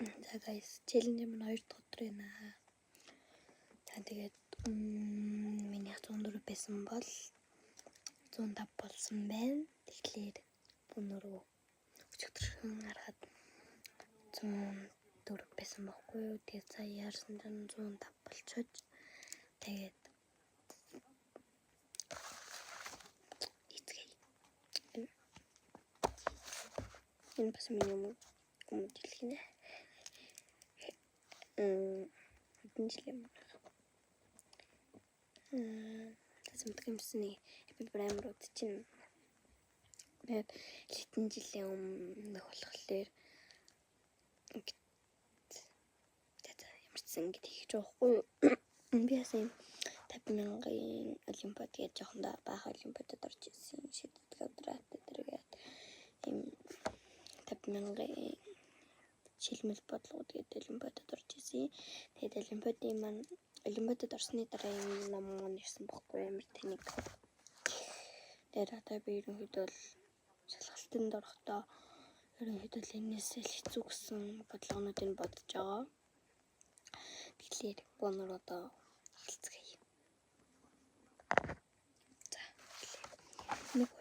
За guys, challenge маань 2 дахь өдөр байна. За тэгээд миний 104 байсан бол 105 болсон байна. Тэгэхээр өнөөрөө өчигдөрхөн харахад 104 байсан байхгүй юу? Тэгээд сая яарсан чинь 105 болчиход тэгээд энэ бас миний юм дэлгэнэ. Хэдэн жил юм. Тэсэмт гэмсний хэппи праймерууд чинь тэгээд хэдэн жилийн өмнө болохоор ямар ч сан ингэ хийх жоохгүй юу? Би яасан 50,000-ын олимпиад гэж жоохондоо баах олимпиадад орж ирсэн. Шидэд квадрат дээргээд ийм 50,000-ын шилмэл бодлогод гэдэг олимпиадад орж ирсэн. Тэгээд олимпиадад орсны дараа юм ном ирсэн баггүй амар тэнэг. Тэгээд одоо би ерөнхийдөө шалгалтанд орохдоо ерөнхийдөө энэс л хэцүү гэсэн бодлогоонуудыг бодож байгаа. Тэгэхээр бонор одоо хэлцгээе. За. Нэг үгүй.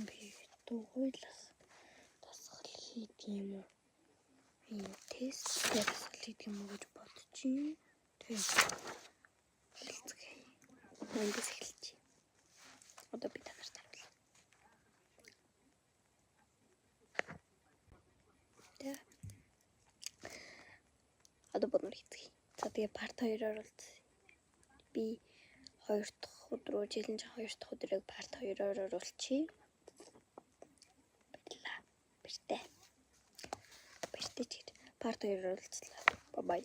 Би дугуйлах тасгал хийх юм уу? Тест тасгал хийх юм уу гэж бодож байна. Тэгээд хэлцгээе. Эндээс эхэлж. Одоо би танарт харуулъя. Тэ. Одоо бонор хийцгээе. За тэгээ парт 2-оор бол би 2 дахь өдрөө челленж 2 дахь өдрийг парт 2-оор оруулчихъя. Баярлалаа. Баяртай ч парт 2-оор оруулцлаа. Бай бай.